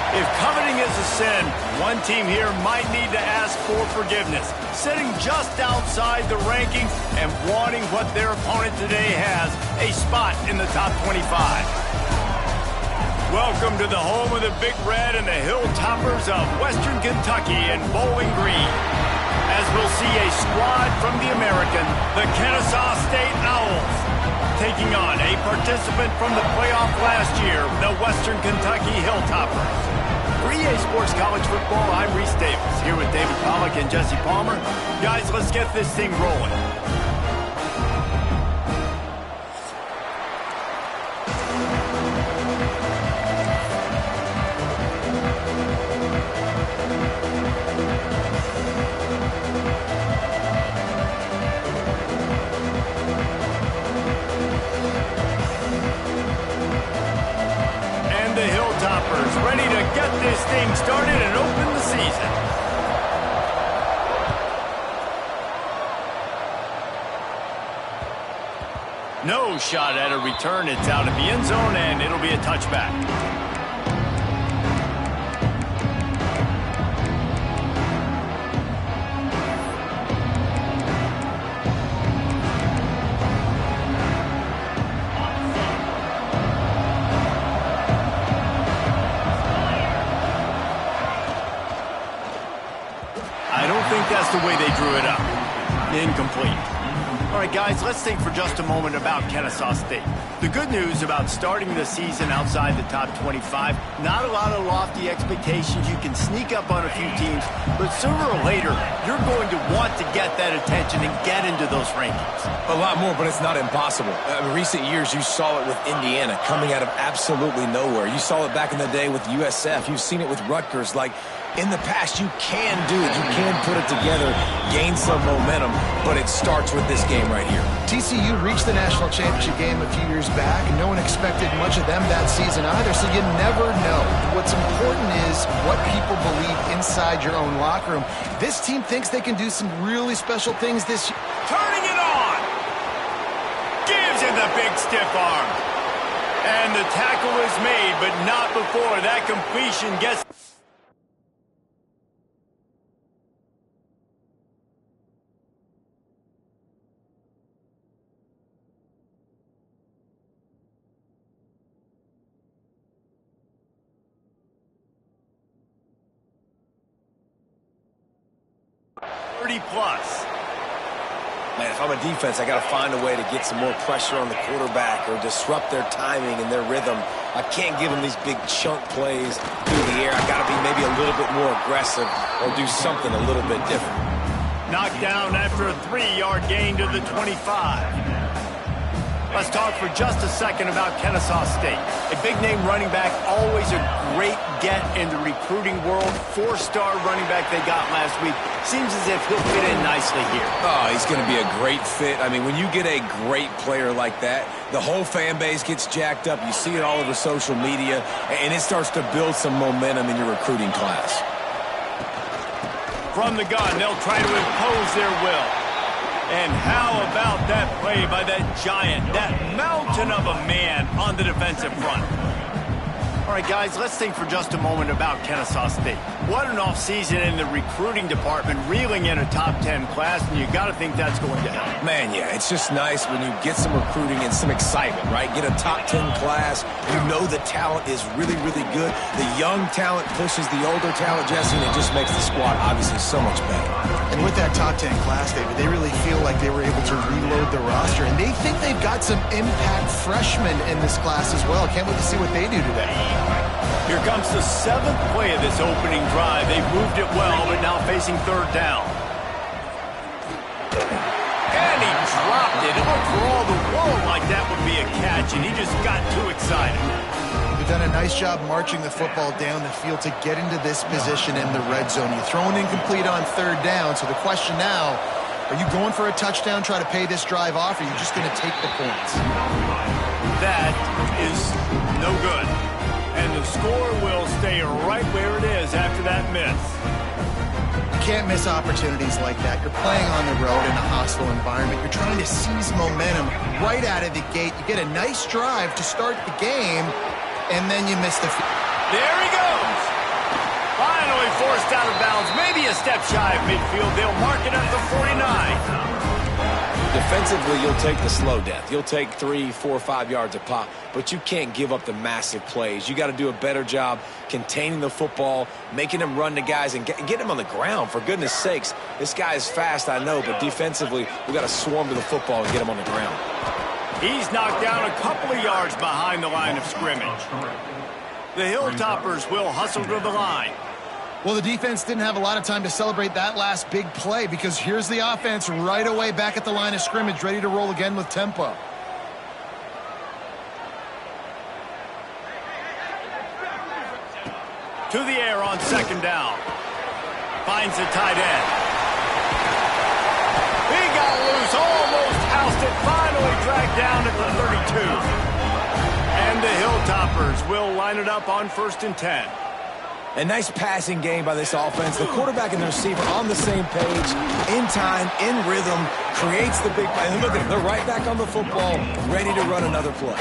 If coveting is a sin, one team here might need to ask for forgiveness, sitting just outside the rankings and wanting what their opponent today has, a spot in the top 25. Welcome to the home of the Big Red and the Hilltoppers of Western Kentucky in Bowling Green, as we'll see a squad from the American, the Kennesaw State Owls, taking on a participant from the playoff last year, the Western Kentucky Hilltoppers. For EA Sports College Football, I'm Reese Davis, here with David Pollack and Jesse Palmer. Guys, let's get this thing rolling. Ready to get this thing started and open the season. No shot at a return. It's out of the end zone, and it'll be a touchback. That's the way they drew it up. Incomplete. All right, guys, let's think for just a moment about Kennesaw State. The good news about starting the season outside the top 25, not a lot of lofty expectations. You can sneak up on a few teams, but sooner or later, you're going to want to get that attention and get into those rankings. A lot more, but it's not impossible. In recent years, you saw it with Indiana coming out of absolutely nowhere. You saw it back in the day with USF. You've seen it with Rutgers. Like, in the past, you can do it. You can put it together, gain some momentum, but it starts with this game right here. TCU reached the national championship game a few years back, and no one expected much of them that season either, so you never know. What's important is what people believe inside your own locker room. This team thinks they can do some really special things this year. Turning it on! Gives him the big stiff arm. And the tackle is made, but not before that completion gets... 30-plus. Man, if I'm a defense, I got to find a way to get some more pressure on the quarterback or disrupt their timing and their rhythm. I can't give them these big chunk plays through the air. I got to be maybe a little bit more aggressive or do something a little bit different. Knocked down after a 3-yard gain to the 25. Let's talk for just a second about Kennesaw State. A big-name running back, always a great get in the recruiting world. 4-star running back they got last week. Seems as if he'll fit in nicely here. Oh, he's going to be a great fit. I mean, when you get a great player like that, the whole fan base gets jacked up. You see it all over social media, and it starts to build some momentum in your recruiting class. From the gun, they'll try to impose their will. And how about that play by that giant, that mountain of a man on the defensive front? All right, guys, let's think for just a moment about Kennesaw State. What an offseason in the recruiting department, reeling in a top 10 class, and you got to think that's going to help. Man, yeah, it's just nice when you get some recruiting and some excitement, right? Get a top 10 class. You know the talent is really, really good. The young talent pushes the older talent, Jesse, and it just makes the squad obviously so much better. And with that top 10 class, David, they really feel like they were able to reload the roster, and they think they've got some impact freshmen in this class as well. Can't wait to see what they do today. Here comes the 7th play of this opening drive. They've moved it well, but now facing 3rd down. And he dropped it. It looked for all the world like that would be a catch, and he just got too excited. You've done a nice job marching the football down the field to get into this position in the red zone. You throw an incomplete on 3rd down, so the question now, are you going for a touchdown, try to pay this drive off, or are you just going to take the points? That is no good. And the score will stay right where it is after that miss. You can't miss opportunities like that. You're playing on the road in a hostile environment. You're trying to seize momentum right out of the gate. You get a nice drive to start the game, and then you miss the field. There he goes. Finally forced out of bounds, maybe a step shy of midfield. They'll mark it at the 49. Defensively, you'll take the slow death. You'll take 3, 4, 5 yards a pop, but you can't give up the massive plays. You got to do a better job containing the football, making them run to guys, and get them on the ground. For goodness sakes, this guy is fast, I know, but defensively, we got to swarm to the football and get him on the ground. He's knocked down a couple of yards behind the line of scrimmage. The Hilltoppers will hustle to the line. Well, the defense didn't have a lot of time to celebrate that last big play because here's the offense right away back at the line of scrimmage, ready to roll again with tempo. To the air on second down. Finds the tight end. He got loose, almost housed it, finally dragged down at the 32. And the Hilltoppers will line it up on 1st and 10. A nice passing game by this offense. The quarterback and the receiver on the same page, in time, in rhythm, creates the big play. And look at them, they're right back on the football, ready to run another play.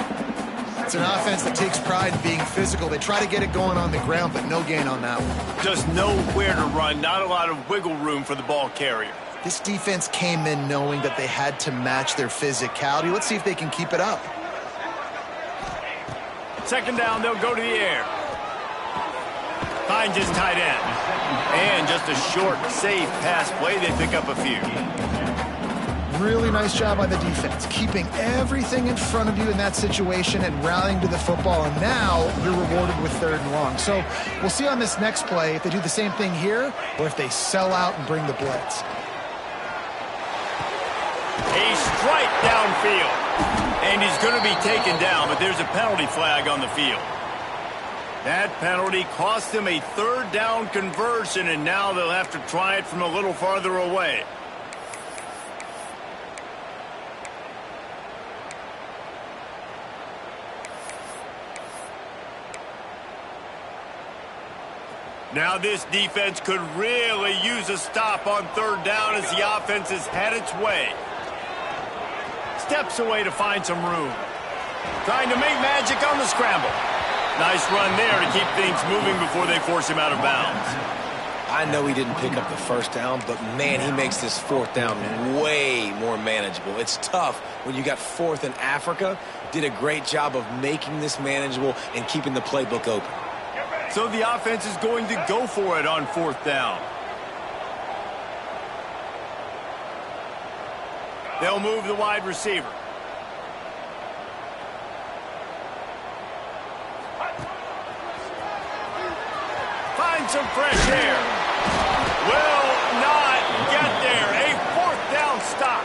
It's an offense that takes pride in being physical. They try to get it going on the ground, but no gain on that one. Just nowhere to run, not a lot of wiggle room for the ball carrier. This defense came in knowing that they had to match their physicality. Let's see if they can keep it up. Second down, they'll go to the air. Finds his tight end. And just a short, safe pass play. They pick up a few. Really nice job by the defense, keeping everything in front of you in that situation and rallying to the football. And now you're rewarded with 3rd and long. So we'll see on this next play if they do the same thing here or if they sell out and bring the blitz. A strike downfield. And he's going to be taken down, but there's a penalty flag on the field. That penalty cost them a 3rd down conversion, and now they'll have to try it from a little farther away. Now this defense could really use a stop on 3rd down as the offense has had its way. Steps away to find some room. Trying to make magic on the scramble. Nice run there to keep things moving before they force him out of bounds. I know he didn't pick up the 1st down, but man, he makes this 4th down way more manageable. It's tough when you got 4th in Africa. Did a great job of making this manageable and keeping the playbook open. So the offense is going to go for it on 4th down. They'll move the wide receiver. Find some fresh air. Will not get there. A 4th down stop.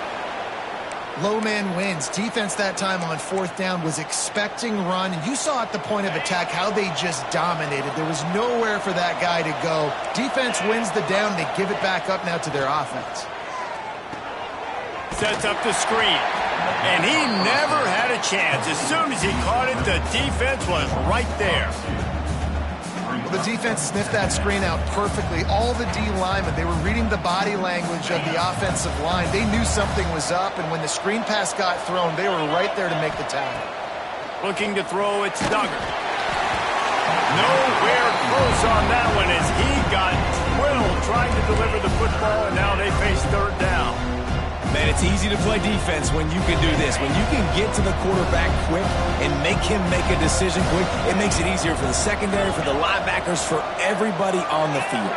Low man wins. Defense that time on 4th down was expecting run. And you saw at the point of attack how they just dominated. There was nowhere for that guy to go. Defense wins the down. They give it back up now to their offense. Sets up the screen. And he never had a chance. As soon as he caught it, the defense was right there. The defense sniffed that screen out perfectly. All the D linemen, they were reading the body language of the offensive line. They knew something was up, and when the screen pass got thrown, they were right there to make the tackle. Looking to throw, it's Duggar. Nowhere close on that one as he got drilled trying to deliver the football, and now they face 3rd down. Man, it's easy to play defense when you can do this. When you can get to the quarterback quick and make him make a decision quick, it makes it easier for the secondary, for the linebackers, for everybody on the field.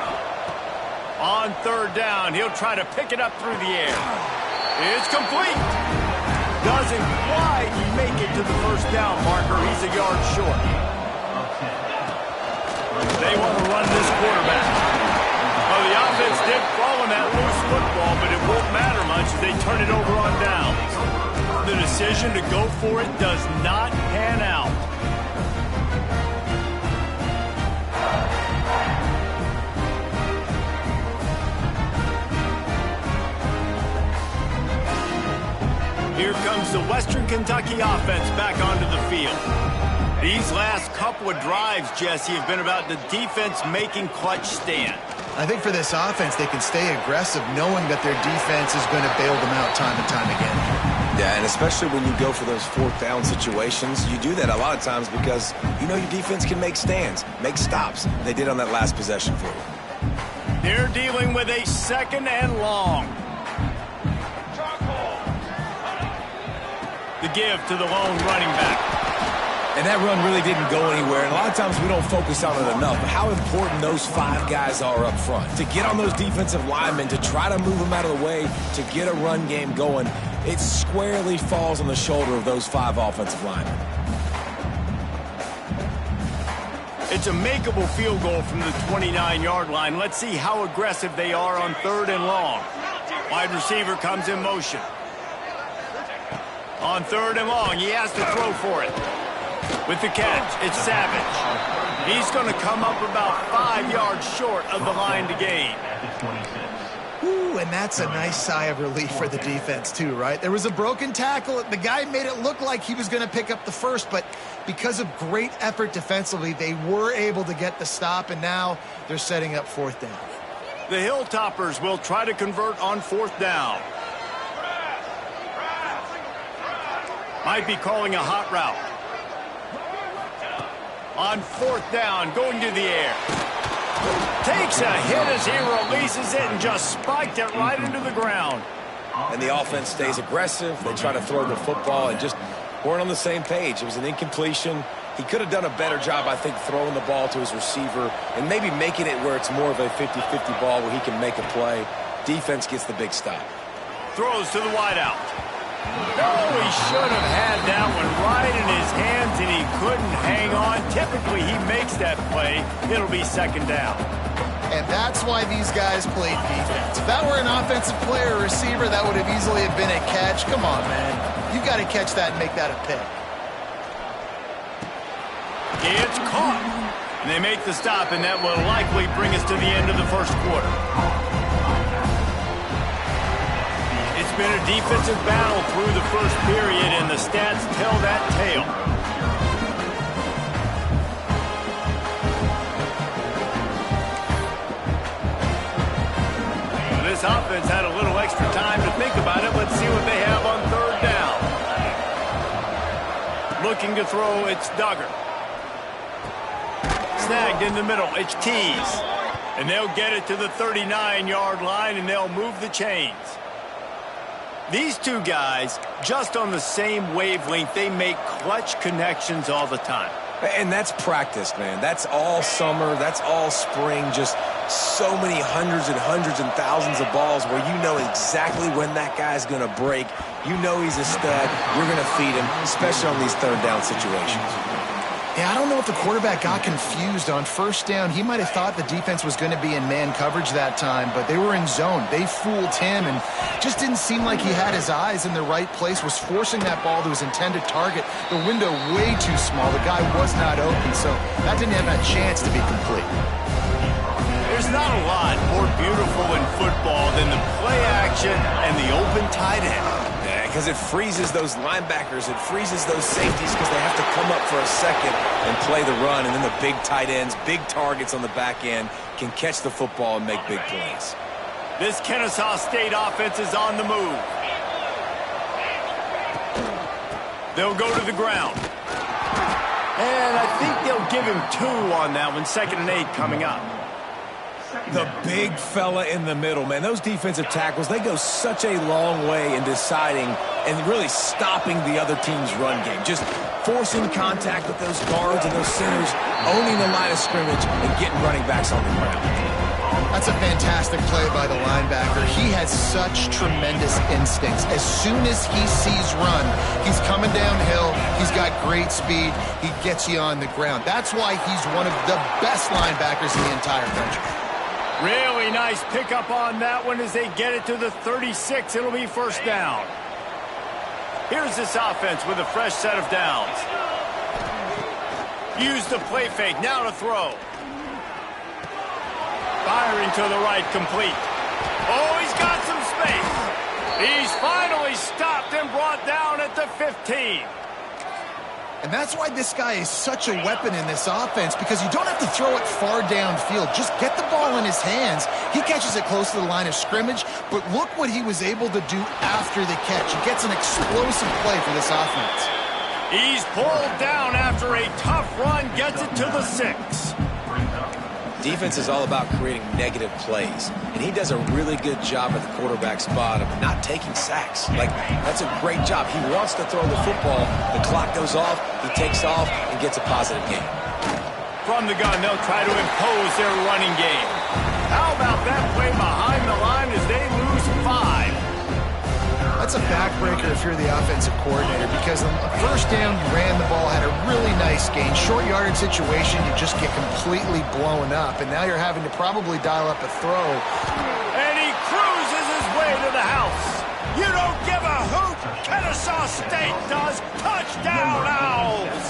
On 3rd down, he'll try to pick it up through the air. It's complete. Doesn't quite make it to the 1st down marker. He's a yard short. They want to run this quarterback. Well, the offense did fall on that loose football, but it won't matter much as they turn it over on downs. The decision to go for it does not pan out. Here comes the Western Kentucky offense back onto the field. These last couple of drives, Jesse, have been about the defense making clutch stand. I think for this offense, they can stay aggressive knowing that their defense is going to bail them out time and time again. Yeah, and especially when you go for those fourth down situations, you do that a lot of times because you know your defense can make stands, make stops. They did on that last possession for you. They're dealing with a 2nd and long. The give to the lone running back. And that run really didn't go anywhere. And a lot of times we don't focus on it enough. But how important those 5 guys are up front. To get on those defensive linemen, to try to move them out of the way, to get a run game going, it squarely falls on the shoulder of those 5 offensive linemen. It's a makeable field goal from the 29-yard line. Let's see how aggressive they are on 3rd and long. Wide receiver comes in motion. On 3rd and long, he has to throw for it. With the catch, it's Savage. He's going to come up about 5 yards short of the line to gain. Ooh, and that's a nice sigh of relief for the defense too, right? There was a broken tackle. The guy made it look like he was going to pick up the first, but because of great effort defensively, they were able to get the stop, and now they're setting up 4th down. The Hilltoppers will try to convert on 4th down. Might be calling a hot route. On 4th down, going to the air. Takes a hit as he releases it and just spiked it right into the ground. And the offense stays aggressive. They try to throw the football and just weren't on the same page. It was an incompletion. He could have done a better job, I think, throwing the ball to his receiver and maybe making it where it's more of a 50-50 ball where he can make a play. Defense gets the big stop. Throws to the wideout. Oh, he should have had that one right in his hands, and he couldn't hang on. Typically, he makes that play. It'll be 2nd down. And that's why these guys played defense. If that were an offensive player or receiver, that would have easily have been a catch. Come on, man. You got to catch that and make that a pick. It's caught. And they make the stop, and that will likely bring us to the end of the 1st quarter. It's been a defensive battle through the 1st period, and the stats tell that tale. This offense had a little extra time to think about it. Let's see what they have on 3rd down. Looking to throw, it's Duggar. Snagged in the middle, it's Tease. And they'll get it to the 39-yard line, and they'll move the chains. These 2 guys, just on the same wavelength, they make clutch connections all the time. And that's practice, man. That's all summer. That's all spring. Just so many hundreds and thousands of balls where you know exactly when that guy's going to break. You know he's a stud. You're going to feed him, especially on these 3rd down situations. Yeah, I don't know if the quarterback got confused on 1st down. He might have thought the defense was going to be in man coverage that time, but they were in zone. They fooled him and just didn't seem like he had his eyes in the right place, was forcing that ball to his intended target. The window way too small. The guy was not open, so that didn't have a chance to be complete. There's not a lot more beautiful in football than the play action and the open tight end. Because it freezes those linebackers, it freezes those safeties because they have to come up for a second and play the run, and then the big tight ends, big targets on the back end can catch the football and make big plays. This Kennesaw State offense is on the move. They'll go to the ground. And I think they'll give him 2 on that one, 2nd and 8 coming up. The big fella in the middle, man. Those defensive tackles, they go such a long way in deciding and really stopping the other team's run game. Just forcing contact with those guards and those centers, owning the line of scrimmage, and getting running backs on the ground. That's a fantastic play by the linebacker. He has such tremendous instincts. As soon as he sees run, he's coming downhill. He's got great speed. He gets you on the ground. That's why he's one of the best linebackers in the entire country. Really nice pickup on that one as they get it to the 36. It'll be 1st down. Here's this offense with a fresh set of downs. Use the play fake. Now to throw. Firing to the right, complete. Oh, he's got some space. He's finally stopped and brought down at the 15. And that's why this guy is such a weapon in this offense, because you don't have to throw it far downfield. Just get the ball in his hands. He catches it close to the line of scrimmage, but look what he was able to do after the catch. He gets an explosive play for this offense. He's pulled down after a tough run, gets it to the 6. Defense is all about creating negative plays, and he does a really good job at the quarterback spot of not taking sacks. Like, that's a great job. He wants to throw the football. The clock goes off, he takes off, and gets a positive gain. From the gun, they'll try to impose their running game. How about that play behind the line as they lose 5? That's a backbreaker if you're the offensive coordinator, because on the first down, you ran the ball, had a really nice gain. Short yardage situation, you just get completely blown up, and now you're having to probably dial up a throw. And he cruises his way to the house. You don't give a hoot. Kennesaw State does. Touchdown, Owls.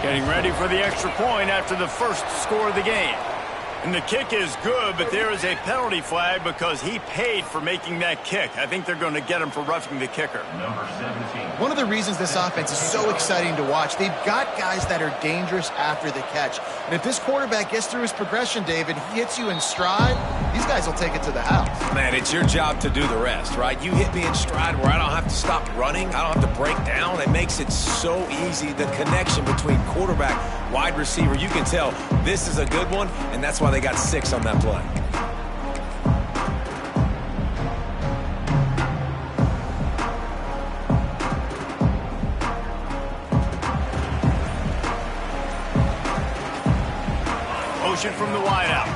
Getting ready for the extra point after the first score of the game. And the kick is good, but there is a penalty flag because he paid for making that kick. I think they're going to get him for roughing the kicker. Number 17. One of the reasons this offense is so exciting to watch, they've got guys that are dangerous after the catch. And if this quarterback gets through his progression, David, he hits you in stride, these guys will take it to the house. Man, it's your job to do the rest, right? You hit me in stride where I don't have to stop running. I don't have to break down. It makes it so easy. The connection between quarterback, wide receiver, you can tell this is a good one, and that's why they got 6 on that play. Motion from the wideout.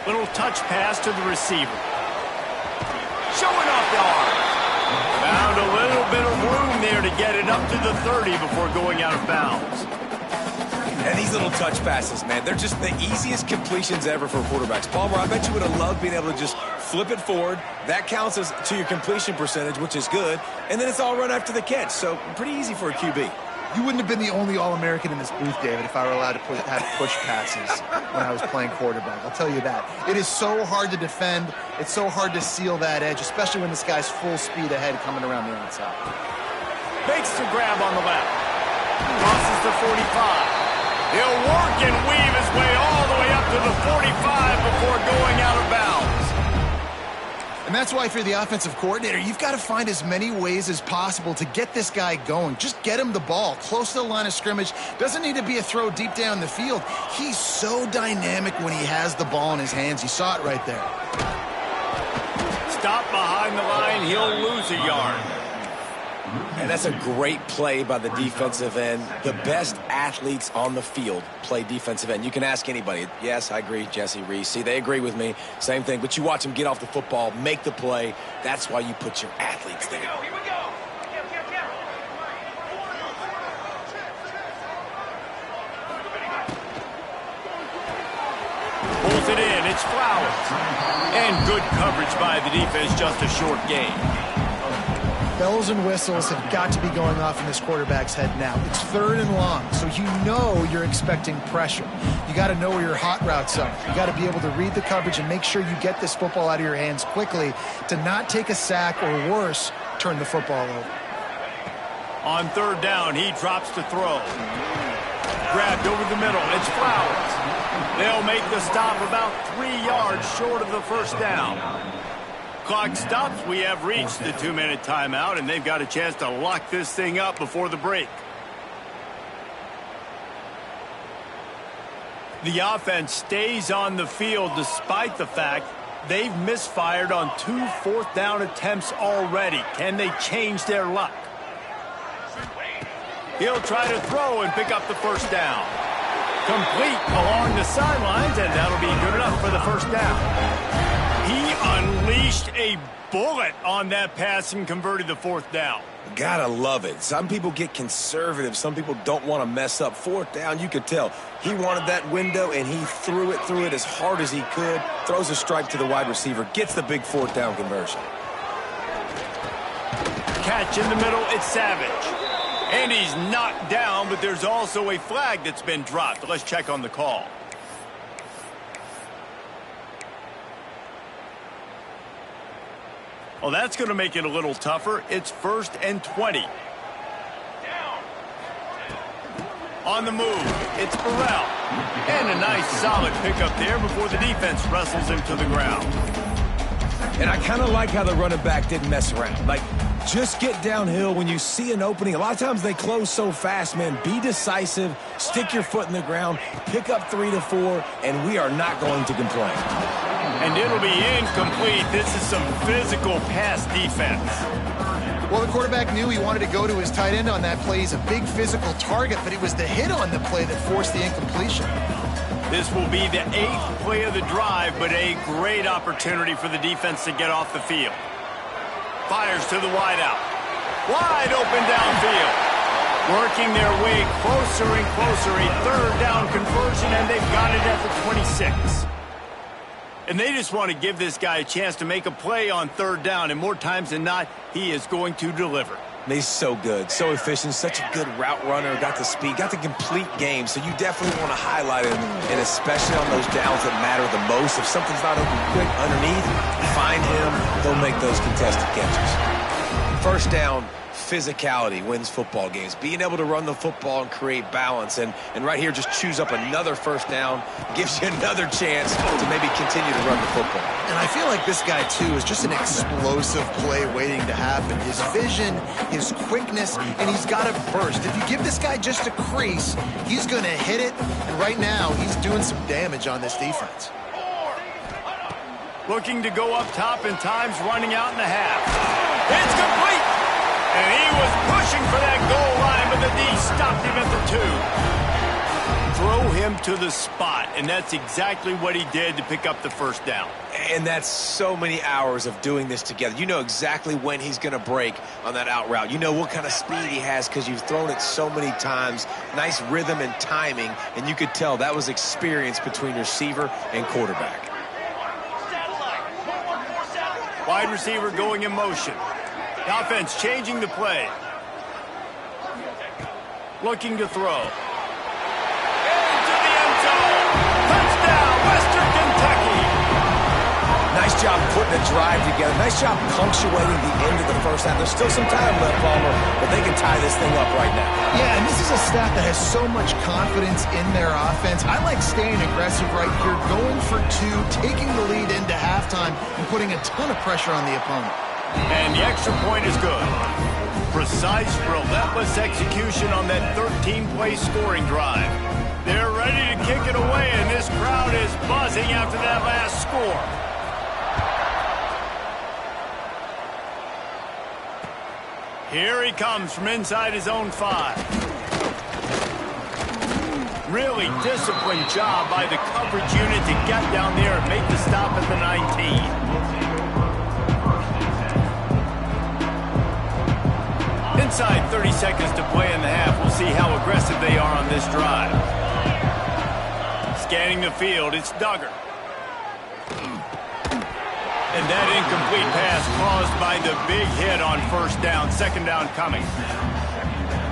Little touch pass to the receiver. Showing off the arm. Found a little bit of room there to get it up to the 30 before going out of bounds. And these little touch passes, man, they're just the easiest completions ever for quarterbacks. Palmer, I bet you would have loved being able to just flip it forward. That counts as to your completion percentage, which is good. And then it's all run after the catch, so pretty easy for a QB. You wouldn't have been the only All-American in this booth, David, if I were allowed to have push passes when I was playing quarterback. I'll tell you that. It is so hard to defend. It's so hard to seal that edge, especially when this guy's full speed ahead coming around the outside. Makes the grab on the left. Crosses the 45. He'll work and weave his way all the way up to the 45 before going out of bounds. And that's why, if you're the offensive coordinator, you've got to find as many ways as possible to get this guy going. Just get him the ball close to the line of scrimmage. Doesn't need to be a throw deep down the field. He's so dynamic when he has the ball in his hands. You saw it right there. Stop behind the line. He'll lose a yard. And that's a great play by the defensive end. The best athletes on the field play defensive end. You can ask anybody. Yes, I agree, Jesse Reese. See, they agree with me. Same thing. But you watch them get off the football, make the play. That's why you put your athletes there. Here we go. Pulls it in. It's Flowers. And good coverage by the defense. Just a short gain. Bells and whistles have got to be going off in this quarterback's head now. It's 3rd and long, so you know you're expecting pressure. You got to know where your hot routes are. You got to be able to read the coverage and make sure you get this football out of your hands quickly to not take a sack or worse, turn the football over. On 3rd down, he drops to throw. Grabbed over the middle. It's Flowers. They'll make the stop about 3 yards short of the first down. Clock stops. We have reached the 2-minute timeout, and they've got a chance to lock this thing up before the break. The offense stays on the field despite the fact they've misfired on 2 4th down attempts already. Can they change their luck? He'll try to throw and pick up the first down. Complete along the sidelines, and that'll be good enough for the first down. He unleashed a bullet on that pass and converted the 4th down. Gotta love it. Some people get conservative. Some people don't want to mess up. 4th down, you could tell. He wanted that window, and he threw it as hard as he could. Throws a strike to the wide receiver. Gets the big 4th down conversion. Catch in the middle. It's Savage. And he's knocked down, but there's also a flag that's been dropped. Let's check on the call. Well, that's going to make it a little tougher. It's 1st and 20. On the move, it's Burrell. And a nice solid pickup there before the defense wrestles him to the ground. And I kind of like how the running back didn't mess around. Like, just get downhill when you see an opening. A lot of times they close so fast, man. Be decisive, stick your foot in the ground, pick up 3 to 4, and we are not going to complain. And it'll be incomplete. This is some physical pass defense. Well, the quarterback knew he wanted to go to his tight end on that play. He's a big physical target, but it was the hit on the play that forced the incompletion. This will be the 8th play of the drive, but a great opportunity for the defense to get off the field. Fires to the wideout. Wide open downfield. Working their way closer and closer. A 3rd down conversion, and they've got it at the 26. And they just want to give this guy a chance to make a play on 3rd down, and more times than not, he is going to deliver. He's so good, so efficient, such a good route runner, got the speed, got the complete game, so you definitely want to highlight him, and especially on those downs that matter the most. If something's not open quick underneath, find him, he'll make those contested catches. 1st down, physicality wins football games. Being able to run the football and create balance, and right here, just choose up another 1st down, gives you another chance to maybe continue to run the football. And I feel like this guy, too, is just an explosive play waiting to happen. His vision, his quickness, and he's got a burst. If you give this guy just a crease, he's going to hit it, and right now, he's doing some damage on this defense. Looking to go up top, and time's running out in the half. It's complete! And he was pushing for that goal line, but the D stopped him at the 2. Throw him to the spot, and that's exactly what he did to pick up the 1st down. And that's so many hours of doing this together. You know exactly when he's going to break on that out route. You know what kind of speed he has because you've thrown it so many times. Nice rhythm and timing, and you could tell that was experience between receiver and quarterback. Wide receiver going in motion. The offense changing the play. Looking to throw. Into the end zone. Touchdown, Western Kentucky. Nice job putting a drive together. Nice job punctuating the end of the 1st half. There's still some time left, Palmer, but they can tie this thing up right now. Yeah, and this is a staff that has so much confidence in their offense. I like staying aggressive right here, going for 2, taking the lead into halftime, and putting a ton of pressure on the opponent. And the extra point is good. Precise, relentless execution on that 13-play scoring drive. They're ready to kick it away, and this crowd is buzzing after that last score. Here he comes from inside his own 5. Really disciplined job by the coverage unit to get down there and make the stop at the 19. Inside 30 seconds to play in the half. We'll see how aggressive they are on this drive. Scanning the field, it's Duggar. And that incomplete pass caused by the big hit on 1st down. 2nd down coming.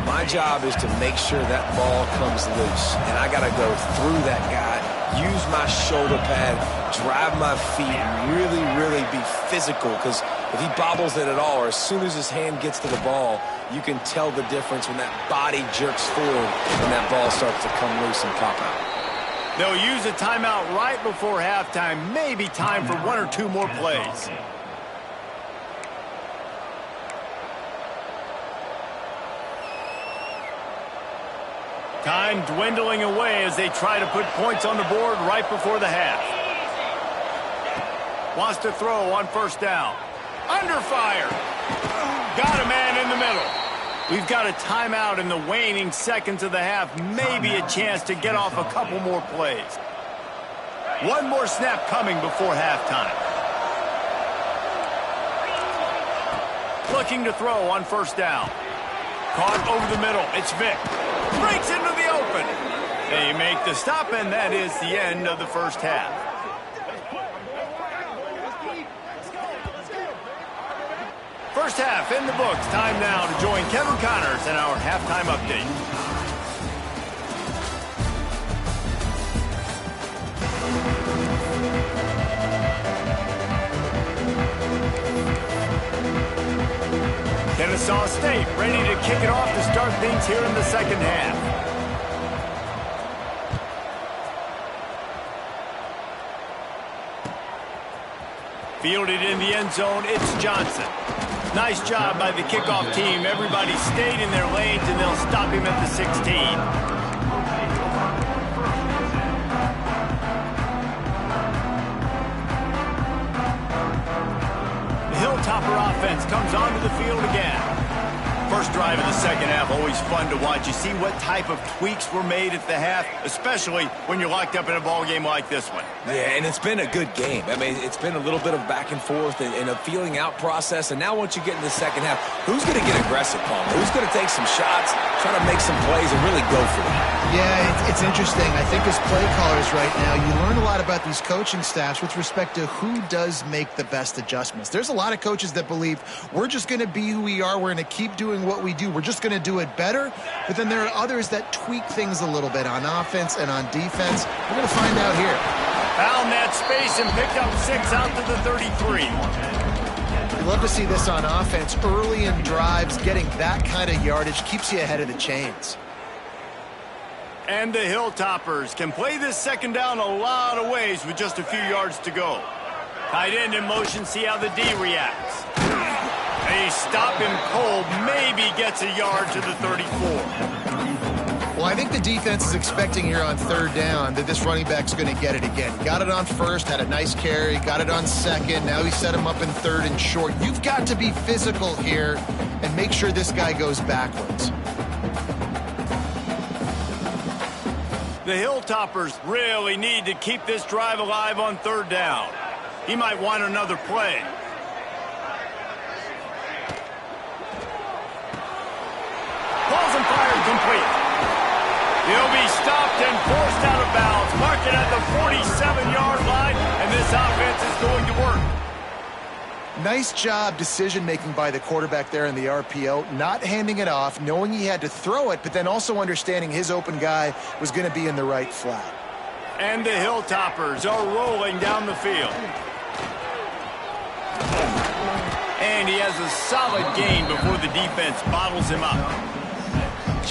My job is to make sure that ball comes loose, and I got to go through that guy, use my shoulder pad, drive my feet, and really, really be physical, because if he bobbles it at all, or as soon as his hand gets to the ball, you can tell the difference when that body jerks forward and that ball starts to come loose and pop out. They'll use a timeout right before halftime. Maybe time for 1 or 2 more plays. Time dwindling away as they try to put points on the board right before the half. Wants to throw on 1st down. Under fire. Got a man in the middle. We've got a timeout in the waning seconds of the half. Maybe a chance to get off a couple more plays. 1 more snap coming before halftime. Looking to throw on 1st down. Caught over the middle. It's Vick. Breaks into the open. They make the stop, and that is the end of the 1st half. First half in the books. Time now to join Kevin Connors in our halftime update. Kennesaw State ready to kick it off to start things here in the 2nd half. Fielded in the end zone, it's Johnson. Nice job by the kickoff team. Everybody stayed in their lanes, and they'll stop him at the 16. Hilltopper offense comes onto the field again. First drive of the second half, always fun to watch. You see what type of tweaks were made at the half, especially when you're locked up in a ball game like this one. Yeah, and it's been a good game. I mean, it's been a little bit of back and forth and a feeling out process. And now once you get in the second half, who's going to get aggressive, Palmer? Who's going to take some shots, try to make some plays, and really go for them? Yeah, it's interesting. I think as play callers right now, you learn a lot about these coaching staffs with respect to who does make the best adjustments. There's a lot of coaches that believe we're just going to be who we are. We're going to keep doing what we do. We're just going to do it better. But then there are others that tweak things a little bit on offense and on defense. We're going to find out here. Found that space and picked up 6 out to the 33. You love to see this on offense. Early in drives, getting that kind of yardage keeps you ahead of the chains. And the Hilltoppers can play this second down a lot of ways with just a few yards to go. Tight end in motion, see how the D reacts. They stop him cold, maybe gets a yard to the 34. Well, I think the defense is expecting here on third down that this running back's going to get it again. Got it on first, had a nice carry, got it on second. Now he set him up in third and short. You've got to be physical here and make sure this guy goes backwards. The Hilltoppers really need to keep this drive alive on third down. He might want another play. Balls and fired complete. He'll be stopped and forced out of bounds. Mark it at the 47-yard line, and this offense is going to work. Nice job decision-making by the quarterback there in the RPO, not handing it off, knowing he had to throw it, but then also understanding his open guy was going to be in the right flat. And the Hilltoppers are rolling down the field. And he has a solid gain before the defense bottles him up.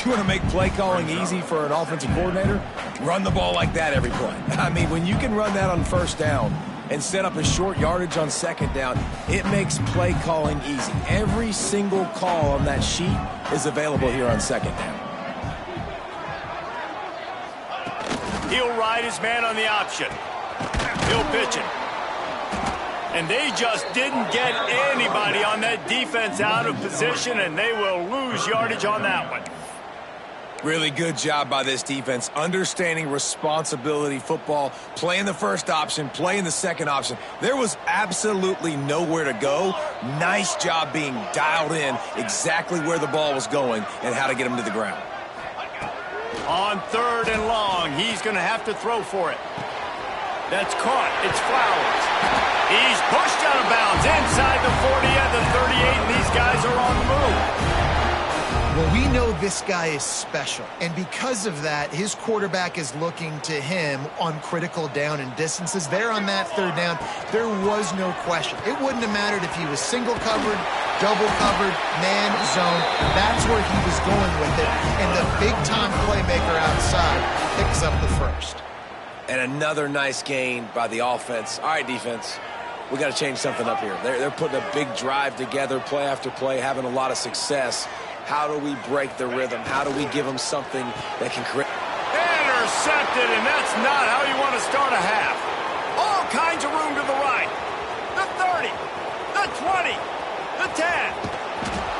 You want to make play calling easy for an offensive coordinator? Run the ball like that every play. I mean, when you can run that on first down and set up a short yardage on second down, it makes play calling easy. Every single call on that sheet is available here on second down. He'll ride his man on the option. He'll pitch it. And they just didn't get anybody on that defense out of position, and they will lose yardage on that one. Really good job by this defense, understanding responsibility football, playing the first option, playing the second option. There was absolutely nowhere to go. Nice job being dialed in exactly where the ball was going and how to get him to the ground. On third and long, he's going to have to throw for it. That's caught. It's Flowers. He's pushed out of bounds inside the 40 and the 38, and these guys are on the move. Well, we know this guy is special, and because of that, his quarterback is looking to him on critical down and distances. There on that third down, there was no question. It wouldn't have mattered if he was single covered, double covered, man, zone. That's where he was going with it, and the big-time playmaker outside picks up the first. And another nice gain by the offense. All right, defense, we got to change something up here. They're putting a big drive together, play after play, having a lot of success. How do we break the rhythm? How do we give them something that can create? Intercepted, and that's not how you want to start a half. All kinds of room to the right. The 30, the 20, the 10.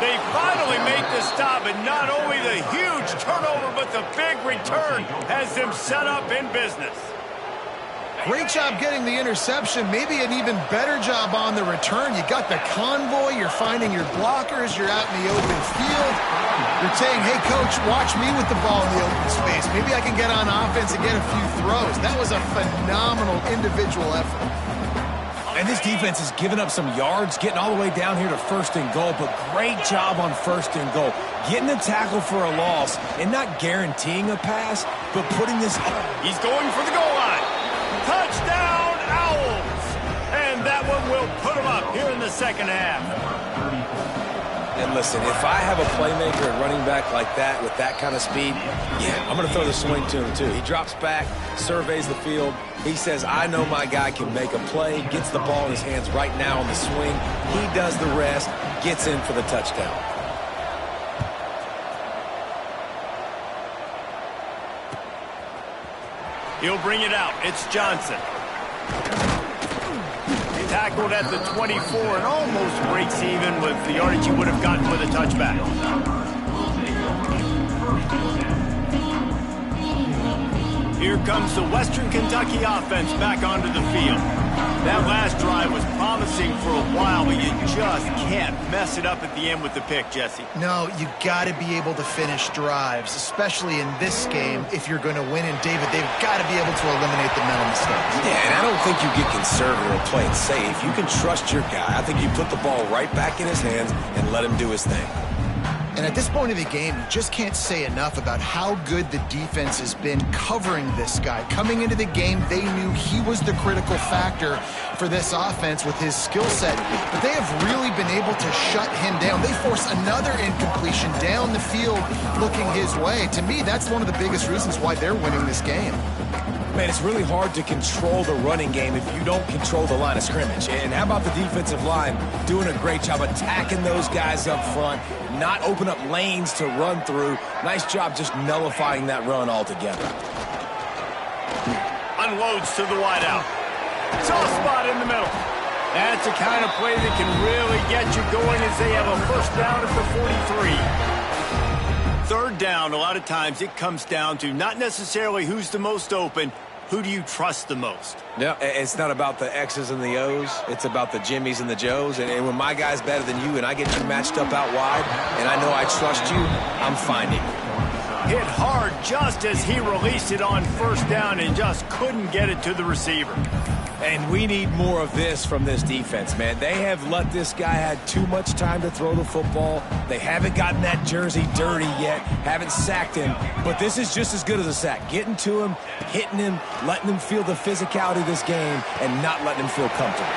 They finally make the stop, and not only the huge turnover, but the big return has them set up in business. Great job getting the interception, maybe an even better job on the return. You got the convoy, you're finding your blockers, you're out in the open field. You're saying, hey, coach, watch me with the ball in the open space. Maybe I can get on offense and get a few throws. That was a phenomenal individual effort. And this defense has given up some yards, getting all the way down here to first and goal, but great job on first and goal. Getting a tackle for a loss and not guaranteeing a pass, but putting this up. He's going for the goal line. Touchdown, Owls! And that one will put them up here in the second half. And listen, if I have a playmaker at running back like that with that kind of speed, yeah, I'm going to throw the swing to him too. He drops back, surveys the field. He says, I know my guy can make a play, gets the ball in his hands right now on the swing. He does the rest, gets in for the touchdown. He'll bring it out. It's Johnson. Tackled at the 24 and almost breaks even with the yardage he would have gotten with a touchback. Here comes the Western Kentucky offense back onto the field. That last drive was promising for a while, but you just can't mess it up at the end with the pick, Jesse. No, you got to be able to finish drives, especially in this game. If you're going to win, and David, they've got to be able to eliminate the mental mistakes. Yeah, and I don't think you get conservative or play it safe. You can trust your guy. I think you put the ball right back in his hands and let him do his thing. And at this point of the game, you just can't say enough about how good the defense has been covering this guy. Coming into the game, they knew he was the critical factor for this offense with his skill set. But they have really been able to shut him down. They force another incompletion down the field looking his way. To me, that's one of the biggest reasons why they're winning this game. Man, it's really hard to control the running game if you don't control the line of scrimmage. And how about the defensive line doing a great job attacking those guys up front, not open up lanes to run through. Nice job just nullifying that run altogether. Unloads to the wideout. Soft spot in the middle. That's the kind of play that can really get you going as they have a first down at the 43. Third down, a lot of times it comes down to not necessarily who's the most open, who do you trust the most? Yeah, it's not about the X's and the O's. It's about the Jimmys and the Joes. And when my guy's better than you and I get you matched up out wide and I know I trust you, I'm finding you. Hit hard just as he released it on first down and just couldn't get it to the receiver. And we need more of this from this defense, man. They have let this guy have too much time to throw the football. They haven't gotten that jersey dirty yet, haven't sacked him. But this is just as good as a sack. Getting to him, hitting him, letting him feel the physicality of this game, and not letting him feel comfortable.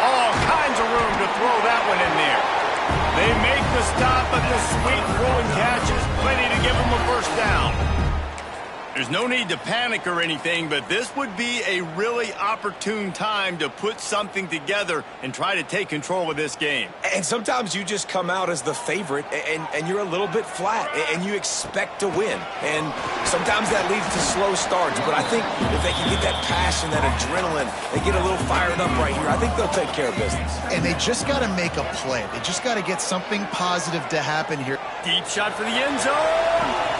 All kinds of room to throw that one in there. They make the stop, but the sweet throw and catch is plenty to give them a first down. There's no need to panic or anything, but this would be a really opportune time to put something together and try to take control of this game. And sometimes you just come out as the favorite, and you're a little bit flat, and you expect to win. And sometimes that leads to slow starts, but I think if they can get that passion, that adrenaline, they get a little fired up right here, I think they'll take care of business. And they just got to make a play. They just got to get something positive to happen here. Deep shot for the end zone.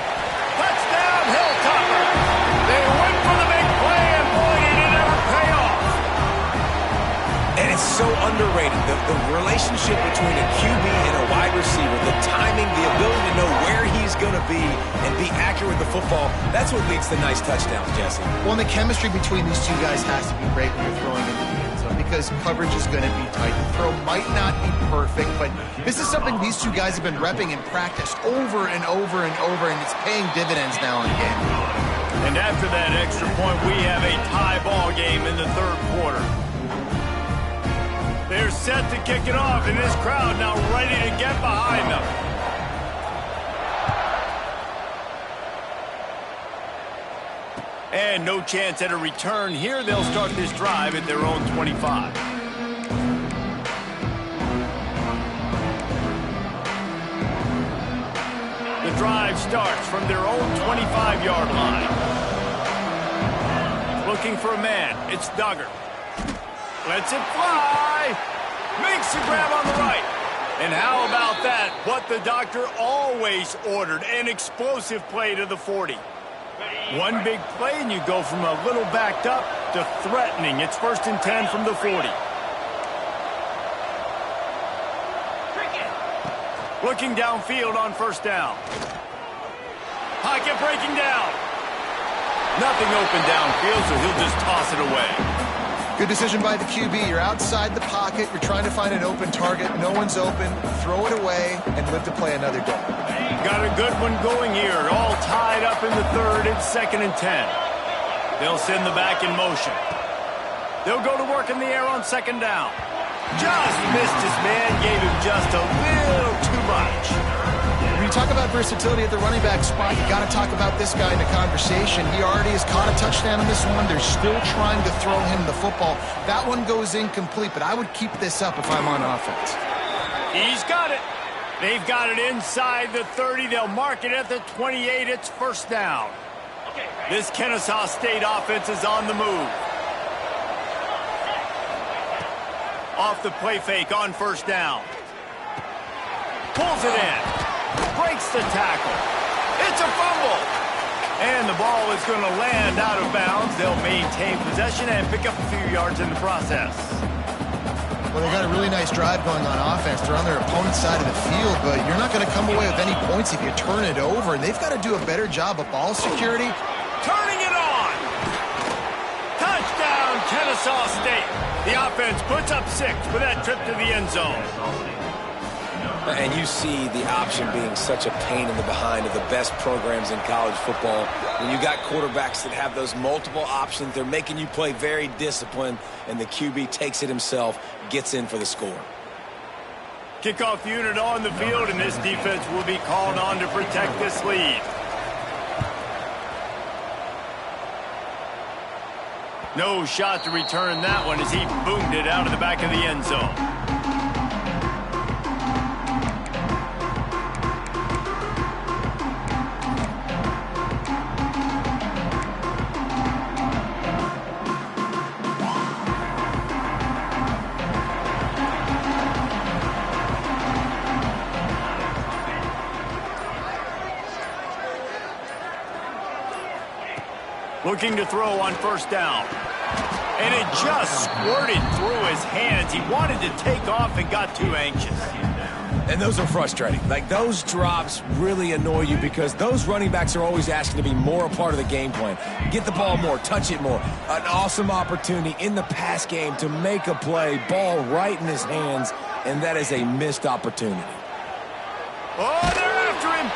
Touchdown, Hilltopper. They went for the big play, and boy, did it ever pay off. And it's so underrated. The relationship between a QB and a wide receiver, the timing, the ability to know where he's going to be and be accurate with the football, that's what leads to nice touchdowns, Jesse. Well, and the chemistry between these two guys has to be great when you're throwing into the end zone because coverage is going to be tight. The throw might not be perfect, but this is something these two guys have been repping in practice over and over and over, and it's paying dividends now and again. And after that extra point, we have a tie ball game in the third quarter. They're set to kick it off, and this crowd now ready to get behind them. And no chance at a return here. They'll start this drive at their own 25. The drive starts from their own 25-yard line. Looking for a man. It's Duggar. Lets it fly. Makes the grab on the right. And how about that? What the doctor always ordered. An explosive play to the 40. One big play and you go from a little backed up to threatening. It's 1st and 10 from the 40. Looking downfield on first down. Pocket breaking down. Nothing open downfield, so he'll just toss it away. Good decision by the QB. You're outside the pocket. You're trying to find an open target. No one's open. Throw it away and live to play another day. Got a good one going here. All tied up in the third. It's 2nd and 10. They'll send the back in motion. They'll go to work in the air on 2nd down. Just missed his man. Gave him just a little too much. When you talk about versatility at the running back spot, you got to talk about this guy in the conversation. He already has caught a touchdown in this one. They're still trying to throw him the football. That one goes incomplete, but I would keep this up if I'm on offense. He's got it. They've got it inside the 30. They'll mark it at the 28. It's first down. This Kennesaw State offense is on the move. Off the play fake on first down. Pulls it in. Breaks the tackle. It's a fumble. And the ball is going to land out of bounds. They'll maintain possession and pick up a few yards in the process. Well, they got a really nice drive going on offense. They're on their opponent's side of the field, but you're not going to come away with any points if you turn it over. And they've got to do a better job of ball security. Turning it on. Touchdown, Kennesaw State. The offense puts up 6 with that trip to the end zone. And you see the option being such a pain in the behind of the best programs in college football. When you got quarterbacks that have those multiple options, they're making you play very disciplined, and the QB takes it himself, gets in for the score. Kickoff unit on the field, and this defense will be called on to protect this lead. No shot to return that one as he boomed it out of the back of the end zone. Looking to throw on first down. And it just squirted through his hands. He wanted to take off and got too anxious. And those are frustrating. Like, those drops really annoy you because those running backs are always asking to be more a part of the game plan. Get the ball more, touch it more. An awesome opportunity in the pass game to make a play, ball right in his hands, and that is a missed opportunity. Oh, they're after him.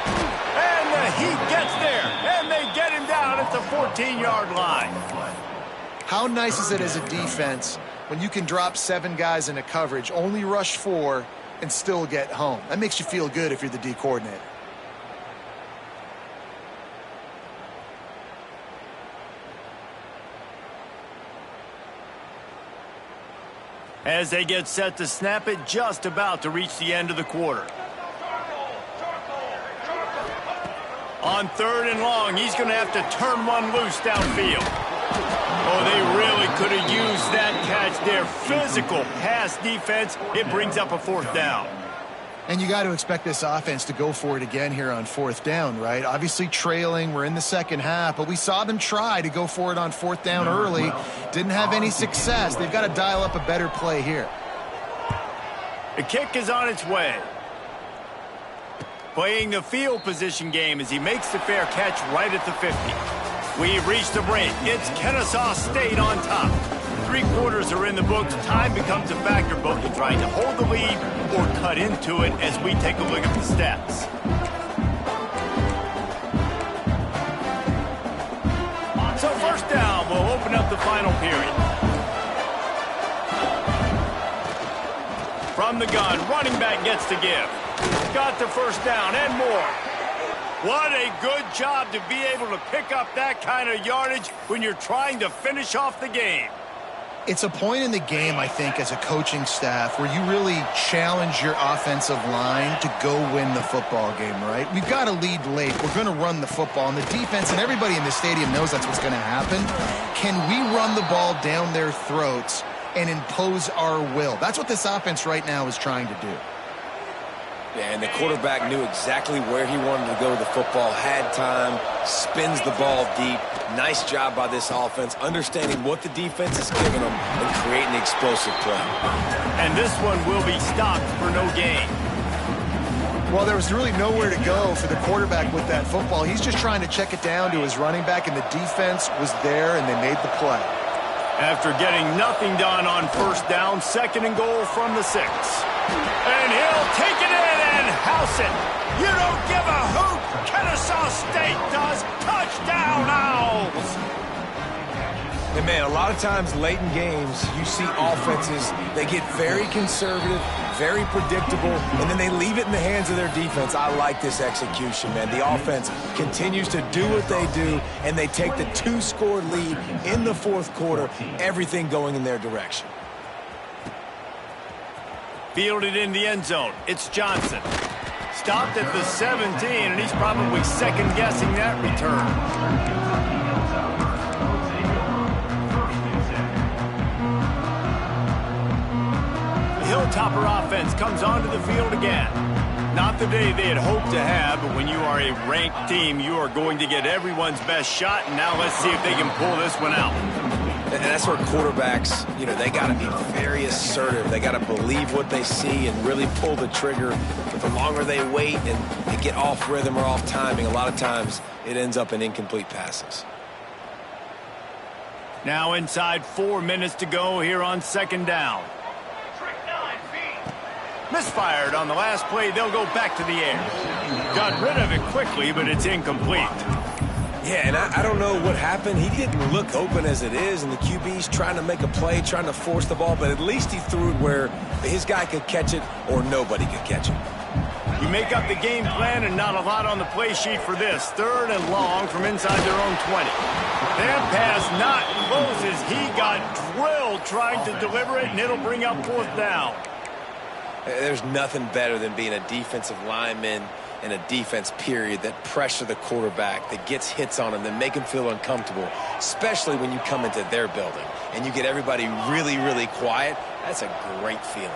And the Heat gets there. And they get him down at the 14-yard line. How nice is it as a defense when you can drop 7 guys into coverage, only rush 4, and still get home? That makes you feel good if you're the D coordinator. As they get set to snap it, just about to reach the end of the quarter. On 3rd and long, he's going to have to turn one loose downfield. Oh, they really could have used that catch there. Physical pass defense. It brings up a 4th down. And you got to expect this offense to go for it again here on 4th down, right? Obviously trailing. We're in the second half, but we saw them try to go for it on 4th down early. Didn't have any success. They've got to dial up a better play here. The kick is on its way. Playing the field position game as he makes the fair catch right at the 50. We've reached the break. It's Kennesaw State on top. 3 quarters are in the books. Time becomes a factor both in trying to hold the lead or cut into it as we take a look at the stats. So first down will open up the final period. From the gun, running back gets to give. Got the first down and more. What a good job to be able to pick up that kind of yardage when you're trying to finish off the game. It's a point in the game, I think, as a coaching staff where you really challenge your offensive line to go win the football game, right? We've got to lead late. We're going to run the football, and the defense and everybody in the stadium knows that's what's going to happen. Can we run the ball down their throats and impose our will? That's what this offense right now is trying to do. Yeah, and the quarterback knew exactly where he wanted to go with the football, had time, spins the ball deep. Nice job by this offense, understanding what the defense is giving them and creating explosive play. And this one will be stopped for no gain. Well, there was really nowhere to go for the quarterback with that football. He's just trying to check it down to his running back, and the defense was there, and they made the play. After getting nothing done on first down, 2nd and goal from the 6. And he'll take it in and house it. You don't give a hoot. Kennesaw State does. Touchdown, Owls. And, man, a lot of times late in games, you see offenses, they get very conservative, very predictable, and then they leave it in the hands of their defense. I like this execution, man. The offense continues to do what they do, and they take the 2-score lead in the fourth quarter, everything going in their direction. Fielded in the end zone. It's Johnson. Stopped at the 17, and he's probably second-guessing that return. Hilltopper offense comes onto the field again. Not the day they had hoped to have, but when you are a ranked team, you are going to get everyone's best shot, and now let's see if they can pull this one out. And that's where quarterbacks, they got to be very assertive. They got to believe what they see and really pull the trigger. But the longer they wait and they get off rhythm or off timing, a lot of times it ends up in incomplete passes. Now inside 4 minutes to go here on second down. Misfired on the last play. They'll go back to the air. Got rid of it quickly, but it's incomplete. Yeah, and I don't know what happened. He didn't look open as it is, and the QB's trying to make a play, trying to force the ball, but at least he threw it where his guy could catch it or nobody could catch it. You make up the game plan and not a lot on the play sheet for this. 3rd and long from inside their own 20. That pass not close as he got drilled trying to deliver it, and it'll bring up 4th down. There's nothing better than being a defensive lineman in a defense period that pressure the quarterback, that gets hits on him, that make him feel uncomfortable, especially when you come into their building and you get everybody really, really quiet. That's a great feeling.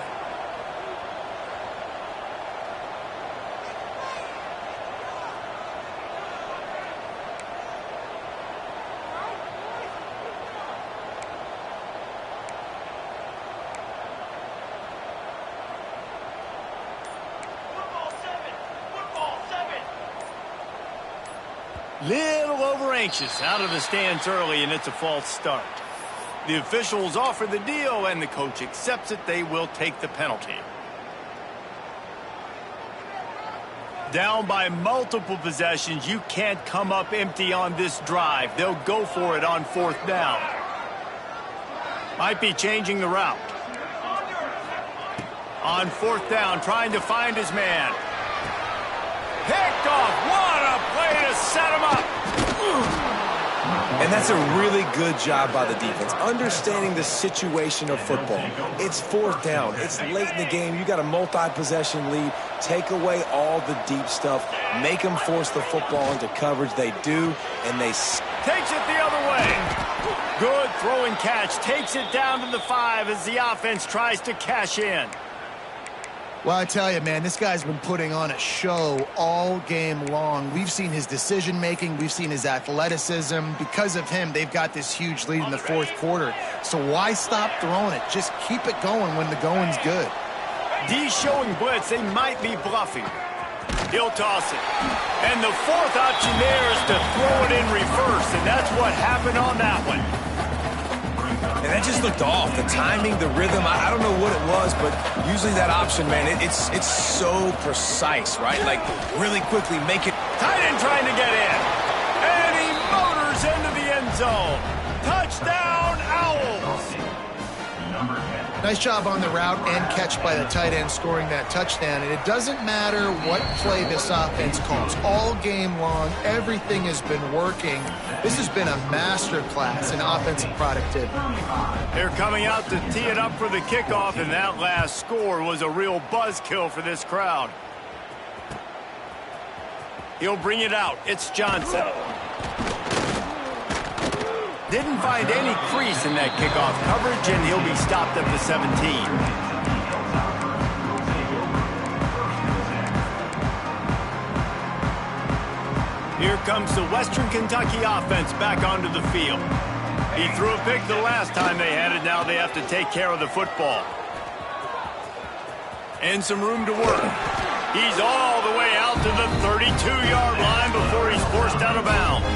Little over-anxious out of the stands early, and it's a false start. The officials offer the deal, and the coach accepts it. They will take the penalty. Down by multiple possessions. You can't come up empty on this drive. They'll go for it on 4th down. Might be changing the route. On 4th down, trying to find his man. Picked off. What a play to set him up. And that's a really good job by the defense, understanding the situation of football. It's 4th down. It's late in the game. You got a multi-possession lead. Take away all the deep stuff. Make them force the football into coverage. They do, and they takes it the other way. Good throw and catch. Takes it down to the 5 as the offense tries to cash in. Well, I tell you, man, this guy's been putting on a show all game long. We've seen his decision-making. We've seen his athleticism. Because of him, they've got this huge lead in the 4th quarter. So why stop throwing it? Just keep it going when the going's good. D showing blitz. They might be bluffing. He'll toss it. And the 4th option there is to throw it in reverse, and that's what happened on that one. And that just looked off. The timing, the rhythm, I don't know what it was, but usually that option, man, it's so precise, right? Like, really quickly make it. Tight end trying to get in. And he motors into the end zone. Touchdown, Owls. Nice job on the route and catch by the tight end scoring that touchdown. And it doesn't matter what play this offense calls. All game long, everything has been working. This has been a masterclass in offensive productivity. They're coming out to tee it up for the kickoff, and that last score was a real buzzkill for this crowd. He'll bring it out. It's Johnson. Didn't find any crease in that kickoff coverage, and he'll be stopped at the 17. Here comes the Western Kentucky offense back onto the field. He threw a pick the last time they had it. Now they have to take care of the football. And some room to work. He's all the way out to the 32-yard line before he's forced out of bounds.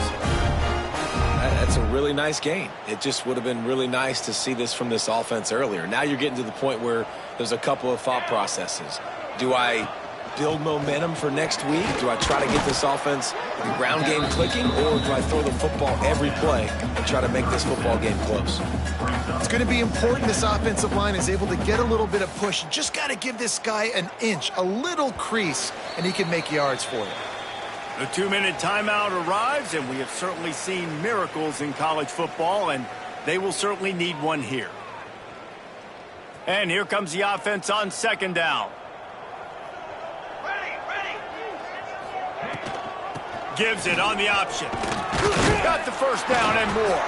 That's a really nice game. It just would have been really nice to see this from this offense earlier. Now you're getting to the point where there's a couple of thought processes. Do I build momentum for next week? Do I try to get this offense, the ground game clicking, or do I throw the football every play and try to make this football game close? It's going to be important this offensive line is able to get a little bit of push. You just got to give this guy an inch, a little crease, and he can make yards for you. The 2-minute timeout arrives, and we have certainly seen miracles in college football, and they will certainly need one here. And here comes the offense on second down. Gives it on the option. Got the first down and more.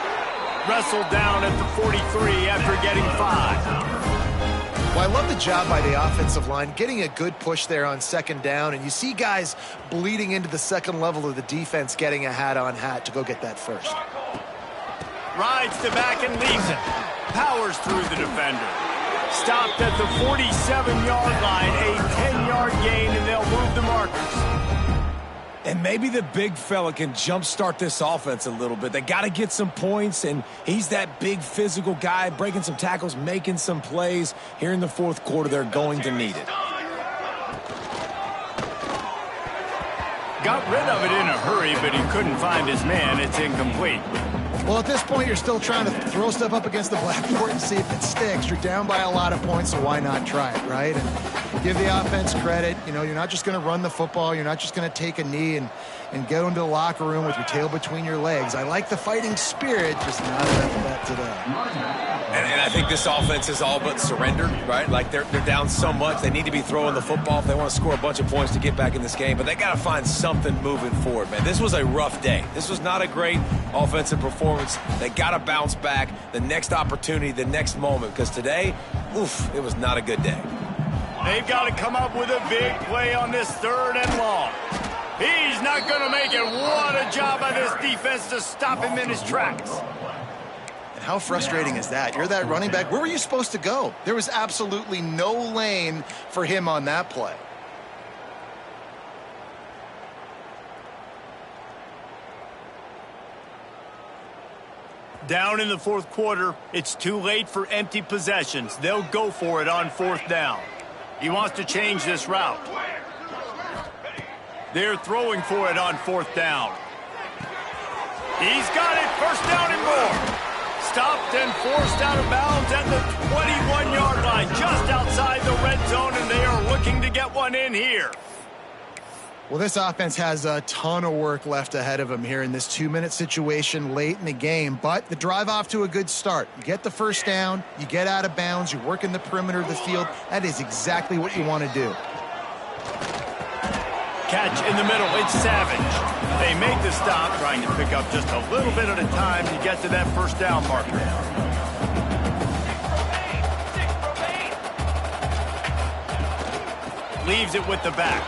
Wrestled down at the 43 after getting 5. Well, I love the job by the offensive line, getting a good push there on second down, and you see guys bleeding into the second level of the defense getting a hat-on-hat to go get that first. Rides the back and leaves it. Powers through the defender. Stopped at the 47-yard line, a 10-yard gain, and they'll move the markers. And maybe the big fella can jumpstart this offense a little bit. They got to get some points, and he's that big physical guy, breaking some tackles, making some plays. Here in the fourth quarter, they're going to need it. Got rid of it in a hurry, but he couldn't find his man. It's incomplete. Well, at this point, you're still trying to throw stuff up against the blackboard and see if it sticks. You're down by a lot of points, so why not try it, right? And give the offense credit. You know, you're not just going to run the football. You're not just going to take a knee and go into the locker room with your tail between your legs. I like the fighting spirit, just not enough of that today. And I think this offense is all but surrendered, right? Like they're down so much. They need to be throwing the football if they want to score a bunch of points to get back in this game. But they got to find something moving forward, man. This was a rough day. This was not a great offensive performance. They got to bounce back. The next opportunity, the next moment. Because today, oof, it was not a good day. They've got to come up with a big play on this 3rd and long. He's not going to make it. What a job by this defense to stop him in his tracks. And how frustrating is that? You're that running back. Where were you supposed to go? There was absolutely no lane for him on that play. Down in the fourth quarter, it's too late for empty possessions. They'll go for it on 4th down. He wants to change this route. They're throwing for it on 4th down. He's got it. First down and more. Stopped and forced out of bounds at the 21-yard line, just outside the red zone, and they are looking to get one in here. Well, this offense has a ton of work left ahead of them here in this 2-minute situation late in the game, but the drive off to a good start. You get the first down, you get out of bounds, you work in the perimeter of the field. That is exactly what you want to do. Catch in the middle, it's Savage. They make the stop, trying to pick up just a little bit at a time to get to that first down marker. Leaves it with the back.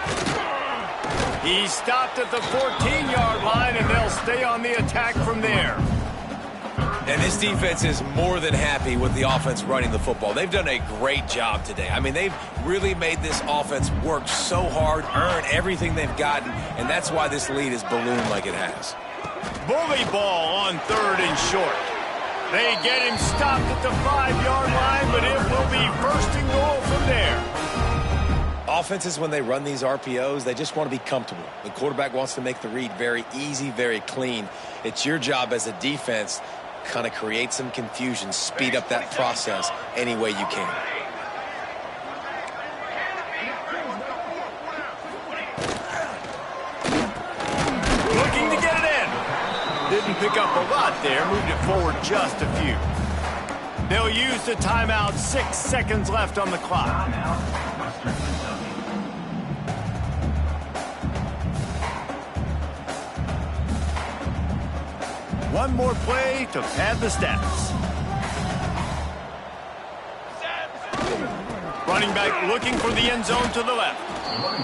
He stopped at the 14-yard line, and they'll stay on the attack from there. And this defense is more than happy with the offense running the football. They've done a great job today. I mean, they've really made this offense work so hard, earn everything they've gotten, and that's why this lead has ballooned like it has. Bully ball on 3rd and short. They get him stopped at the 5-yard line, but it will be 1st and goal from there. Offenses, when they run these RPOs, they just want to be comfortable. The quarterback wants to make the read very easy, very clean. It's your job as a defense to kind of create some confusion, speed up that process any way you can. Looking to get it in. Didn't pick up a lot there, moved it forward just a few. They'll use the timeout, 6 seconds left on the clock. One more play to pad the stats. Running back looking for the end zone to the left.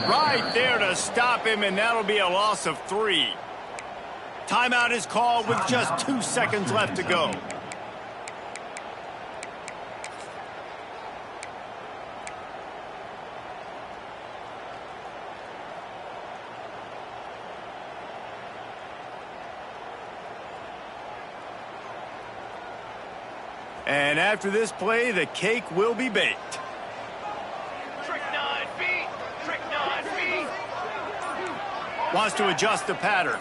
Right there to stop him, and that'll be a loss of 3. Timeout is called with just 2 seconds left to go. And after this play, the cake will be baked. Trick 9 feet! Trick 9 feet! Wants to adjust the pattern.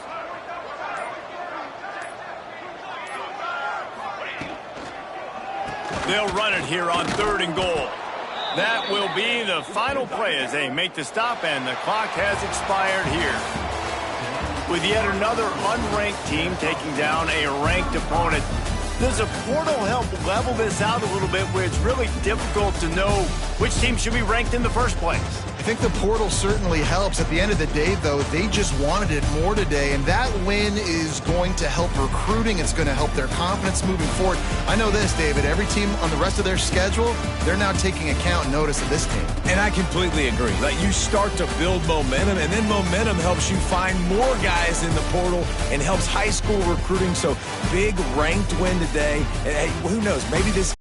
They'll run it here on 3rd and goal. That will be the final play as they make the stop, and the clock has expired here. With yet another unranked team taking down a ranked opponent, does a portal help level this out a little bit where it's really difficult to know which team should be ranked in the first place? I think the portal certainly helps. At the end of the day, though, they just wanted it more today, and that win is going to help recruiting. It's going to help their confidence moving forward. I know this, David, every team on the rest of their schedule, they're now taking account and notice of this team. And I completely agree. Like, you start to build momentum, and then momentum helps you find more guys in the portal and helps high school recruiting. So big ranked win today. And hey, who knows, maybe this